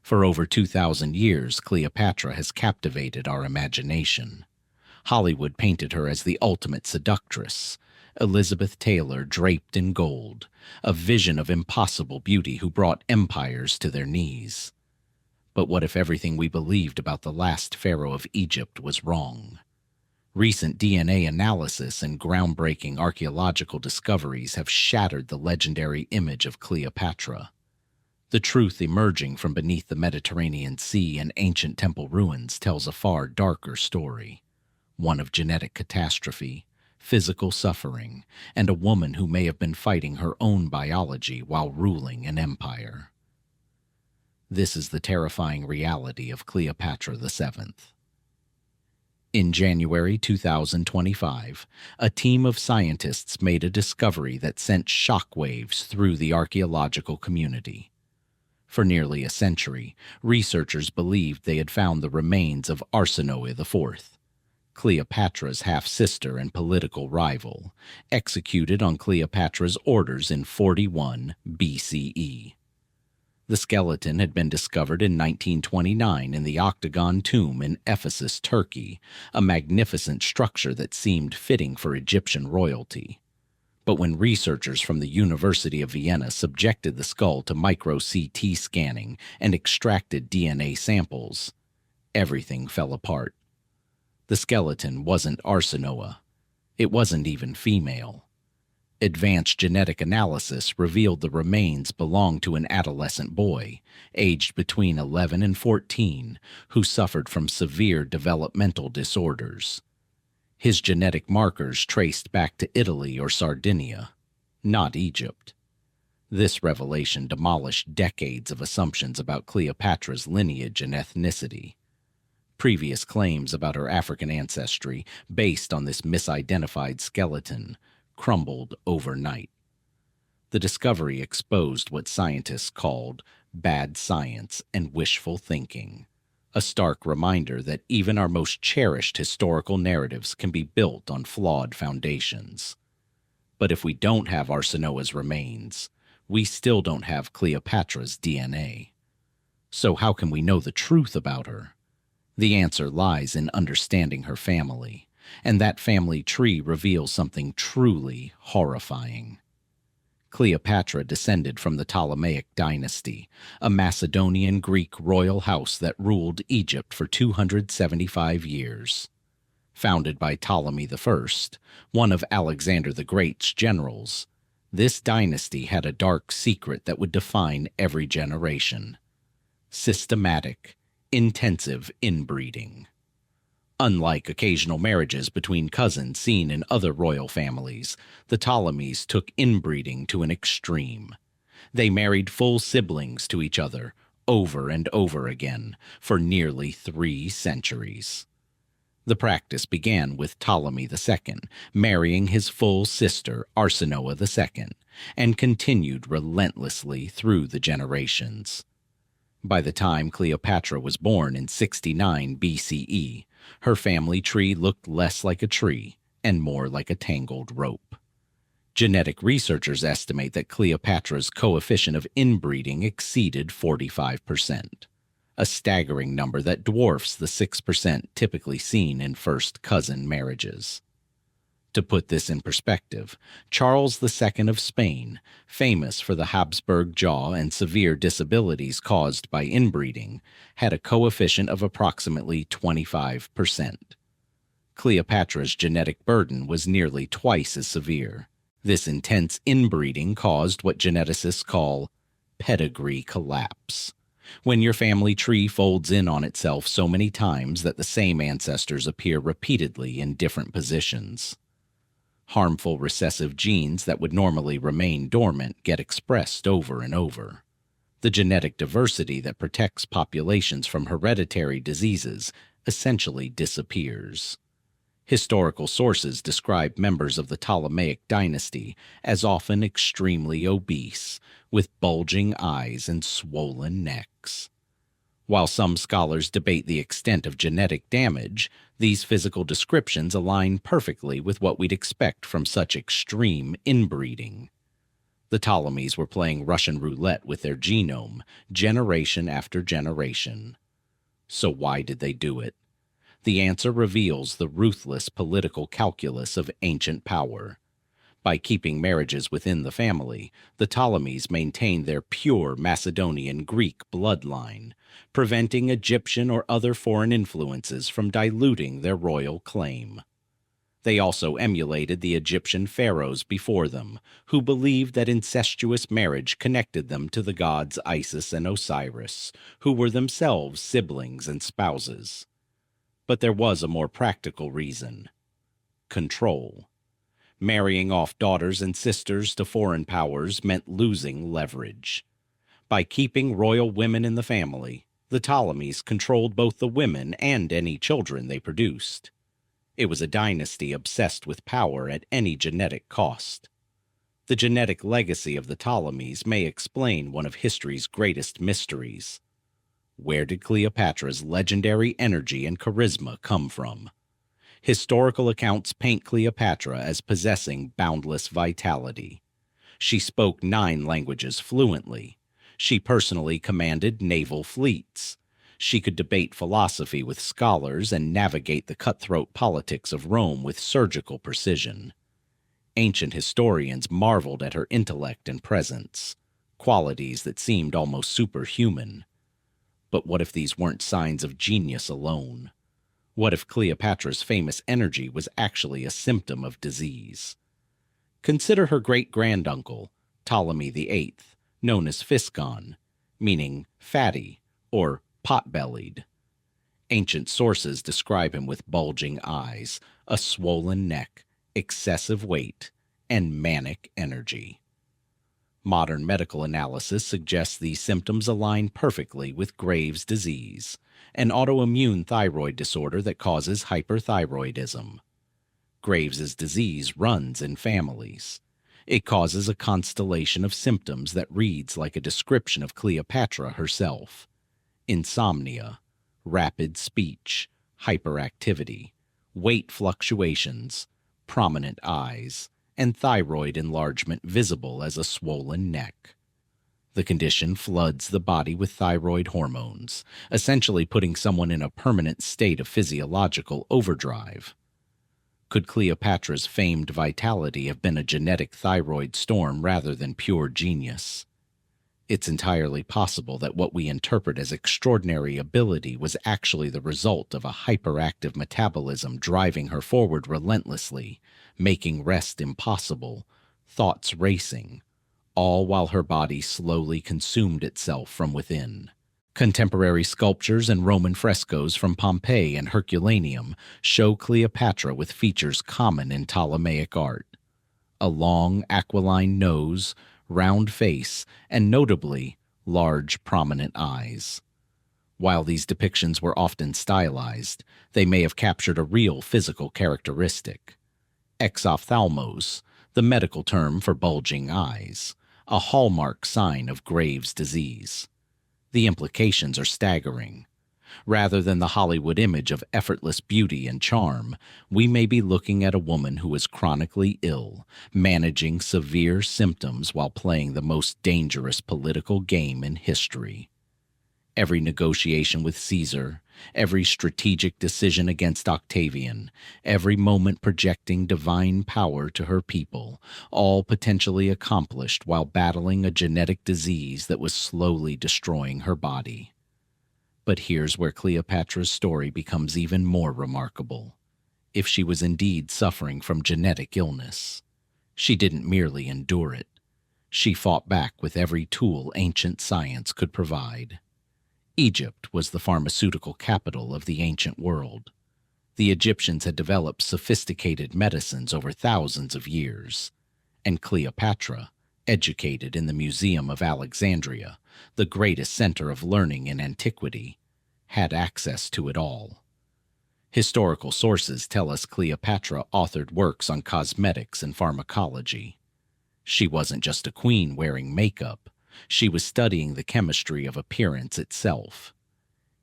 For over 2,000 years, Cleopatra has captivated our imagination. Hollywood painted her as the ultimate seductress, Elizabeth Taylor draped in gold, a vision of impossible beauty who brought empires to their knees. But what if everything we believed about the last pharaoh of Egypt was wrong? Recent DNA analysis and groundbreaking archaeological discoveries have shattered the legendary image of Cleopatra. The truth emerging from beneath the Mediterranean Sea and ancient temple ruins tells a far darker story, one of genetic catastrophe, physical suffering, and a woman who may have been fighting her own biology while ruling an empire. This is the terrifying reality of Cleopatra VII. In January 2025, a team of scientists made a discovery that sent shockwaves through the archaeological community. For nearly a century, researchers believed they had found the remains of Arsinoe IV, Cleopatra's half-sister and political rival, executed on Cleopatra's orders in 41 BCE. The skeleton had been discovered in 1929 in the Octagon Tomb in Ephesus, Turkey, a magnificent structure that seemed fitting for Egyptian royalty. But when researchers from the University of Vienna subjected the skull to micro-CT scanning and extracted DNA samples, everything fell apart. The skeleton wasn't Arsinoe. It wasn't even female. Advanced genetic analysis revealed the remains belonged to an adolescent boy, aged between 11 and 14, who suffered from severe developmental disorders. His genetic markers traced back to Italy or Sardinia, not Egypt. This revelation demolished decades of assumptions about Cleopatra's lineage and ethnicity. Previous claims about her African ancestry, based on this misidentified skeleton, crumbled overnight. The discovery exposed what scientists called bad science and wishful thinking, a stark reminder that even our most cherished historical narratives can be built on flawed foundations. But if we don't have Arsinoe's remains, we still don't have Cleopatra's DNA. So how can we know the truth about her? The answer lies in understanding her family, and that family tree reveals something truly horrifying. Cleopatra descended from the Ptolemaic dynasty, a Macedonian Greek royal house that ruled Egypt for 275 years. Founded by Ptolemy I, one of Alexander the Great's generals, this dynasty had a dark secret that would define every generation: systematic, intensive inbreeding. Unlike occasional marriages between cousins seen in other royal families, the Ptolemies took inbreeding to an extreme. They married full siblings to each other, over and over again, for nearly 3 centuries. The practice began with Ptolemy II marrying his full sister, Arsinoe II, and continued relentlessly through the generations. By the time Cleopatra was born in 69 BCE, her family tree looked less like a tree and more like a tangled rope. Genetic researchers estimate that Cleopatra's coefficient of inbreeding exceeded 45%, a staggering number that dwarfs the 6% typically seen in first cousin marriages. To put this in perspective, Charles II of Spain, famous for the Habsburg jaw and severe disabilities caused by inbreeding, had a coefficient of approximately 25%. Cleopatra's genetic burden was nearly twice as severe. This intense inbreeding caused what geneticists call pedigree collapse, when your family tree folds in on itself so many times that the same ancestors appear repeatedly in different positions. Harmful recessive genes that would normally remain dormant get expressed over and over. The genetic diversity that protects populations from hereditary diseases essentially disappears. Historical sources describe members of the Ptolemaic dynasty as often extremely obese, with bulging eyes and swollen necks. While some scholars debate the extent of genetic damage, these physical descriptions align perfectly with what we'd expect from such extreme inbreeding. The Ptolemies were playing Russian roulette with their genome, generation after generation. So why did they do it? The answer reveals the ruthless political calculus of ancient power. By keeping marriages within the family, the Ptolemies maintained their pure Macedonian Greek bloodline, preventing Egyptian or other foreign influences from diluting their royal claim. They also emulated the Egyptian pharaohs before them, who believed that incestuous marriage connected them to the gods Isis and Osiris, who were themselves siblings and spouses. But there was a more practical reason: control. Marrying off daughters and sisters to foreign powers meant losing leverage. By keeping royal women in the family, the Ptolemies controlled both the women and any children they produced. It was a dynasty obsessed with power at any genetic cost. The genetic legacy of the Ptolemies may explain one of history's greatest mysteries. Where did Cleopatra's legendary energy and charisma come from? Historical accounts paint Cleopatra as possessing boundless vitality. She spoke 9 languages fluently. She personally commanded naval fleets. She could debate philosophy with scholars and navigate the cutthroat politics of Rome with surgical precision. Ancient historians marveled at her intellect and presence, qualities that seemed almost superhuman. But what if these weren't signs of genius alone? What if Cleopatra's famous energy was actually a symptom of disease? Consider her great-granduncle, Ptolemy VIII, known as Physcon, meaning fatty or pot-bellied. Ancient sources describe him with bulging eyes, a swollen neck, excessive weight, and manic energy. Modern medical analysis suggests these symptoms align perfectly with Graves' disease, an autoimmune thyroid disorder that causes hyperthyroidism. Graves' disease runs in families. It causes a constellation of symptoms that reads like a description of Cleopatra herself: insomnia, rapid speech, hyperactivity, weight fluctuations, prominent eyes, and thyroid enlargement visible as a swollen neck. The condition floods the body with thyroid hormones, essentially putting someone in a permanent state of physiological overdrive. Could Cleopatra's famed vitality have been a genetic thyroid storm rather than pure genius? It's entirely possible that what we interpret as extraordinary ability was actually the result of a hyperactive metabolism driving her forward relentlessly, making rest impossible, thoughts racing, all while her body slowly consumed itself from within. Contemporary sculptures and Roman frescoes from Pompeii and Herculaneum show Cleopatra with features common in Ptolemaic art: a long, aquiline nose, round face, and notably, large, prominent eyes. While these depictions were often stylized, they may have captured a real physical characteristic: exophthalmos, the medical term for bulging eyes, a hallmark sign of Graves' disease. The implications are staggering. Rather than the Hollywood image of effortless beauty and charm, we may be looking at a woman who is chronically ill, managing severe symptoms while playing the most dangerous political game in history. Every negotiation with Caesar, every strategic decision against Octavian, every moment projecting divine power to her people, all potentially accomplished while battling a genetic disease that was slowly destroying her body. But here's where Cleopatra's story becomes even more remarkable. If she was indeed suffering from genetic illness, she didn't merely endure it. She fought back with every tool ancient science could provide. Egypt was the pharmaceutical capital of the ancient world. The Egyptians had developed sophisticated medicines over thousands of years, and Cleopatra, educated in the Museum of Alexandria, the greatest center of learning in antiquity, had access to it all. Historical sources tell us Cleopatra authored works on cosmetics and pharmacology. She wasn't just a queen wearing makeup. She was studying the chemistry of appearance itself.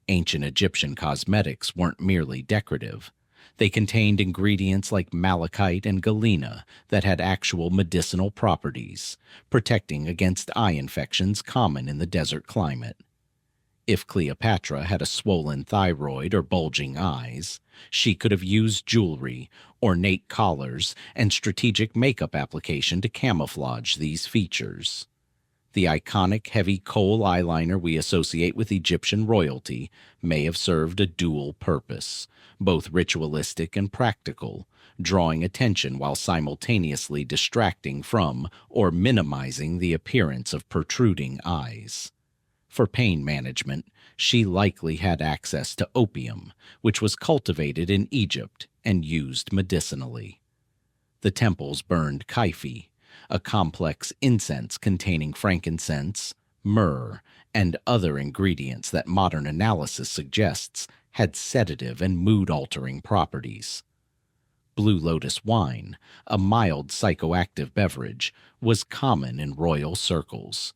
Ancient Egyptian cosmetics weren't merely decorative. They contained ingredients like malachite and galena that had actual medicinal properties, protecting against eye infections common in the desert climate. If Cleopatra had a swollen thyroid or bulging eyes, she could have used jewelry, ornate collars, and strategic makeup application to camouflage these features. The iconic heavy kohl eyeliner we associate with Egyptian royalty may have served a dual purpose, both ritualistic and practical, drawing attention while simultaneously distracting from or minimizing the appearance of protruding eyes. For pain management, she likely had access to opium, which was cultivated in Egypt and used medicinally. The temples burned kaifi, a complex incense containing frankincense, myrrh, and other ingredients that modern analysis suggests had sedative and mood-altering properties. Blue lotus wine, a mild psychoactive beverage, was common in royal circles.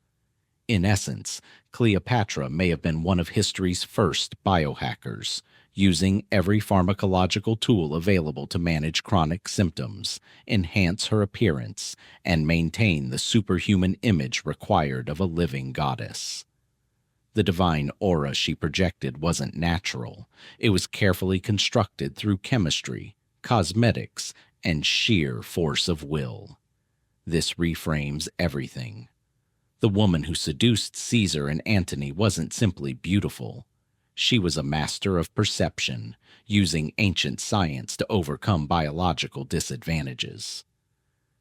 In essence, Cleopatra may have been one of history's first biohackers, using every pharmacological tool available to manage chronic symptoms, enhance her appearance, and maintain the superhuman image required of a living goddess. The divine aura she projected wasn't natural. It was carefully constructed through chemistry, cosmetics, and sheer force of will. This reframes everything. The woman who seduced Caesar and Antony wasn't simply beautiful. She was a master of perception, using ancient science to overcome biological disadvantages.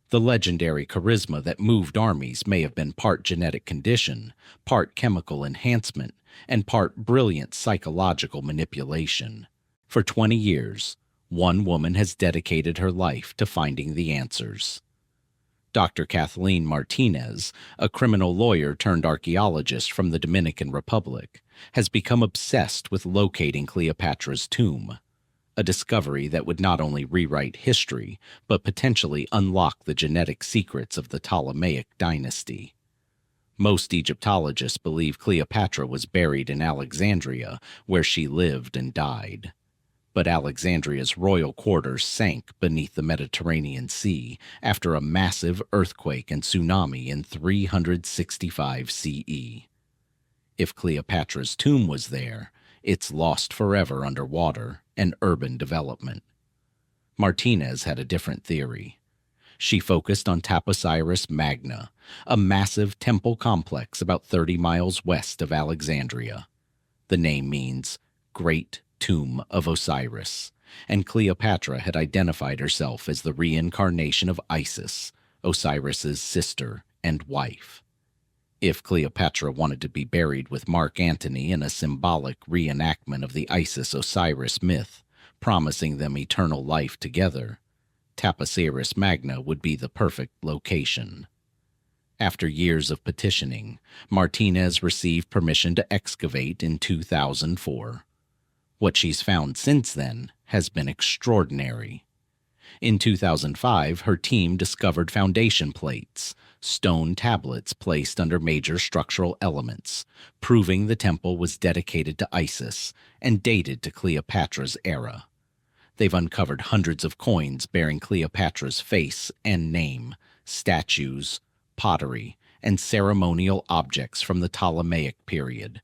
The legendary charisma that moved armies may have been part genetic condition, part chemical enhancement, and part brilliant psychological manipulation. For 20 years, one woman has dedicated her life to finding the answers. Dr. Kathleen Martinez, a criminal lawyer turned archaeologist from the Dominican Republic, has become obsessed with locating Cleopatra's tomb, a discovery that would not only rewrite history, but potentially unlock the genetic secrets of the Ptolemaic dynasty. Most Egyptologists believe Cleopatra was buried in Alexandria, where she lived and died. But Alexandria's royal quarters sank beneath the Mediterranean Sea after a massive earthquake and tsunami in 365 CE. If Cleopatra's tomb was there, it's lost forever underwater and urban development. Martinez had a different theory. She focused on Taposiris Magna, a massive temple complex about 30 miles west of Alexandria. The name means Great Tomb of Osiris, and Cleopatra had identified herself as the reincarnation of Isis, Osiris's sister and wife. If Cleopatra wanted to be buried with Mark Antony in a symbolic reenactment of the Isis-Osiris myth, promising them eternal life together, Taposiris Magna would be the perfect location. After years of petitioning, Martinez received permission to excavate in 2004. What she's found since then has been extraordinary. In 2005, her team discovered foundation plates, stone tablets placed under major structural elements, proving the temple was dedicated to Isis and dated to Cleopatra's era. They've uncovered hundreds of coins bearing Cleopatra's face and name, statues, pottery, and ceremonial objects from the Ptolemaic period.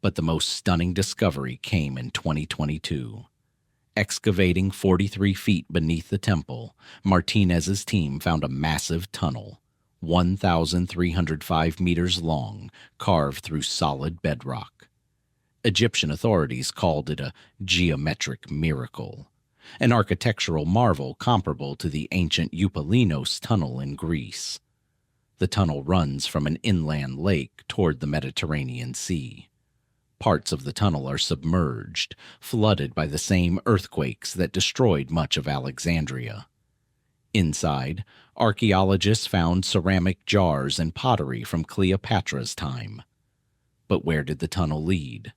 But the most stunning discovery came in 2022. Excavating 43 feet beneath the temple, Martinez's team found a massive tunnel, 1,305 meters long, carved through solid bedrock. Egyptian authorities called it a geometric miracle, an architectural marvel comparable to the ancient Eupalinos tunnel in Greece. The tunnel runs from an inland lake toward the Mediterranean Sea. Parts of the tunnel are submerged, flooded by the same earthquakes that destroyed much of Alexandria. Inside, archaeologists found ceramic jars and pottery from Cleopatra's time. But where did the tunnel lead?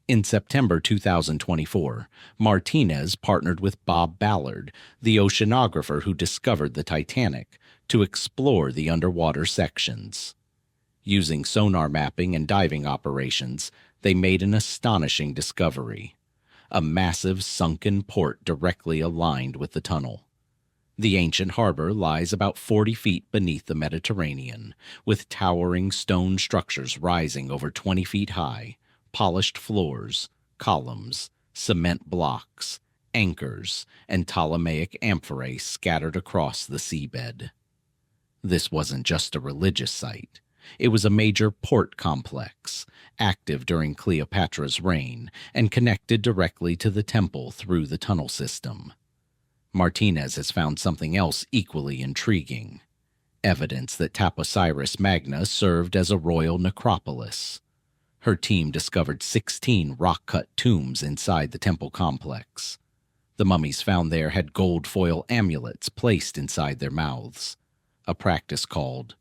In September 2024, Martinez partnered with Bob Ballard, the oceanographer who discovered the Titanic, to explore the underwater sections. Using sonar mapping and diving operations, they made an astonishing discovery: a massive sunken port directly aligned with the tunnel. The ancient harbor lies about 40 feet beneath the Mediterranean, with towering stone structures rising over 20 feet high, polished floors, columns, cement blocks, anchors, and Ptolemaic amphorae scattered across the seabed. This wasn't just a religious site. It was a major port complex, active during Cleopatra's reign and connected directly to the temple through the tunnel system. Martinez has found something else equally intriguing: evidence that Taposiris Magna served as a royal necropolis. Her team discovered 16 rock-cut tombs inside the temple complex. The mummies found there had gold foil amulets placed inside their mouths, a practice called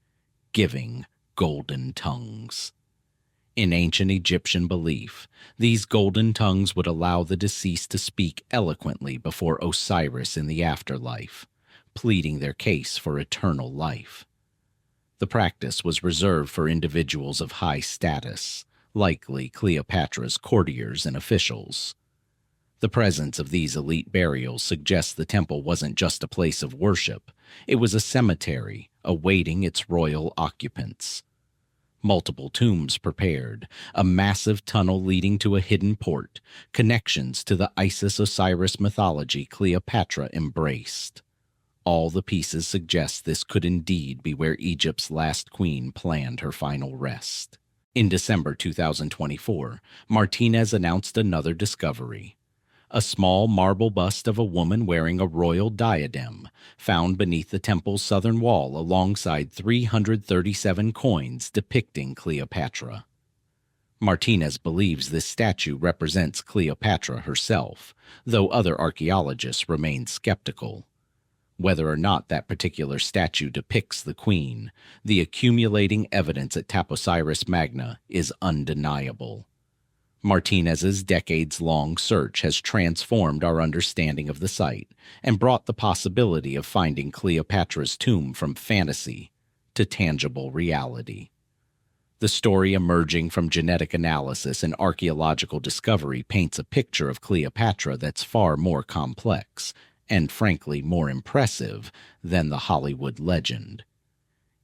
giving golden tongues. In ancient Egyptian belief, these golden tongues would allow the deceased to speak eloquently before Osiris in the afterlife, pleading their case for eternal life. The practice was reserved for individuals of high status, likely Cleopatra's courtiers and officials. The presence of these elite burials suggests the temple wasn't just a place of worship, it was a cemetery awaiting its royal occupants. Multiple tombs prepared, a massive tunnel leading to a hidden port, connections to the Isis-Osiris mythology Cleopatra embraced. All the pieces suggest this could indeed be where Egypt's last queen planned her final rest. In December 2024, Martinez announced another discovery: a small marble bust of a woman wearing a royal diadem, found beneath the temple's southern wall alongside 337 coins depicting Cleopatra. Martinez believes this statue represents Cleopatra herself, though other archaeologists remain skeptical. Whether or not that particular statue depicts the queen, the accumulating evidence at Taposiris Magna is undeniable. Martinez's decades-long search has transformed our understanding of the site and brought the possibility of finding Cleopatra's tomb from fantasy to tangible reality. The story emerging from genetic analysis and archaeological discovery paints a picture of Cleopatra that's far more complex and, frankly, more impressive than the Hollywood legend.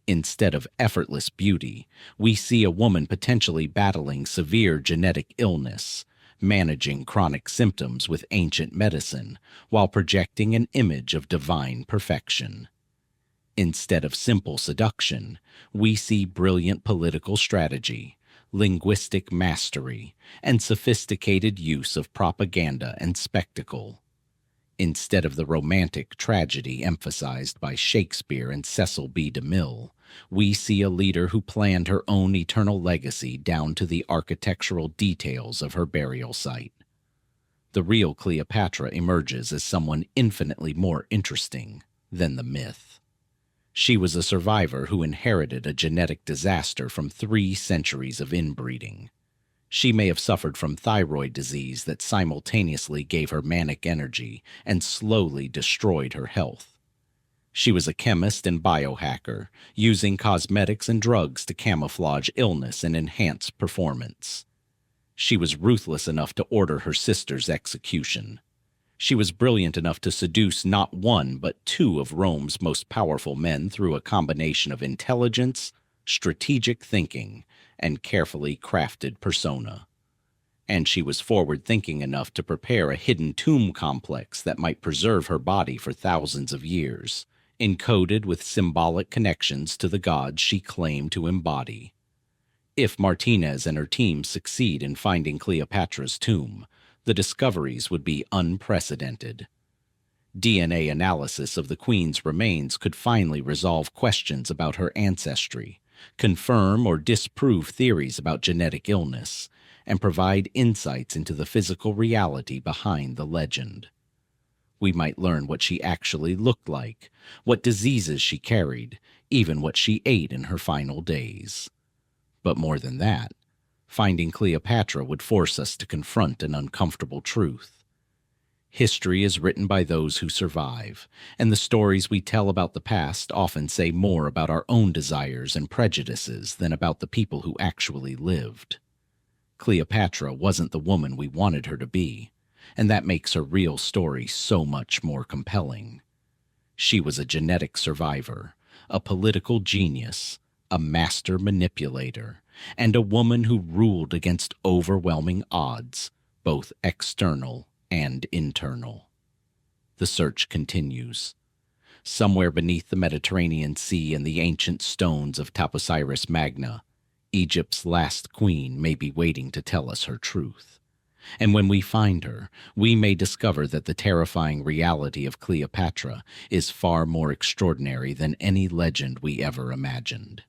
Instead of effortless beauty, we see a woman potentially battling severe genetic illness, managing chronic symptoms with ancient medicine, while projecting an image of divine perfection. Instead of simple seduction, we see brilliant political strategy, linguistic mastery, and sophisticated use of propaganda and spectacle. Instead of the romantic tragedy emphasized by Shakespeare and Cecil B. DeMille, we see a leader who planned her own eternal legacy down to the architectural details of her burial site. The real Cleopatra emerges as someone infinitely more interesting than the myth. She was a survivor who inherited a genetic disaster from 3 centuries of inbreeding. She may have suffered from thyroid disease that simultaneously gave her manic energy and slowly destroyed her health. She was a chemist and biohacker, using cosmetics and drugs to camouflage illness and enhance performance. She was ruthless enough to order her sister's execution. She was brilliant enough to seduce not 1 but 2 of Rome's most powerful men through a combination of intelligence, strategic thinking, and carefully crafted persona. And she was forward-thinking enough to prepare a hidden tomb complex that might preserve her body for thousands of years, encoded with symbolic connections to the gods she claimed to embody. If Martinez and her team succeed in finding Cleopatra's tomb, the discoveries would be unprecedented. DNA analysis of the queen's remains could finally resolve questions about her ancestry, confirm or disprove theories about genetic illness, and provide insights into the physical reality behind the legend. We might learn what she actually looked like, what diseases she carried, even what she ate in her final days. But more than that, finding Cleopatra would force us to confront an uncomfortable truth. History is written by those who survive, and the stories we tell about the past often say more about our own desires and prejudices than about the people who actually lived. Cleopatra wasn't the woman we wanted her to be, and that makes her real story so much more compelling. She was a genetic survivor, a political genius, a master manipulator, and a woman who ruled against overwhelming odds, both external and internal. The search continues. Somewhere beneath the Mediterranean Sea and the ancient stones of Taposiris Magna, Egypt's last queen may be waiting to tell us her truth. And when we find her, we may discover that the terrifying reality of Cleopatra is far more extraordinary than any legend we ever imagined.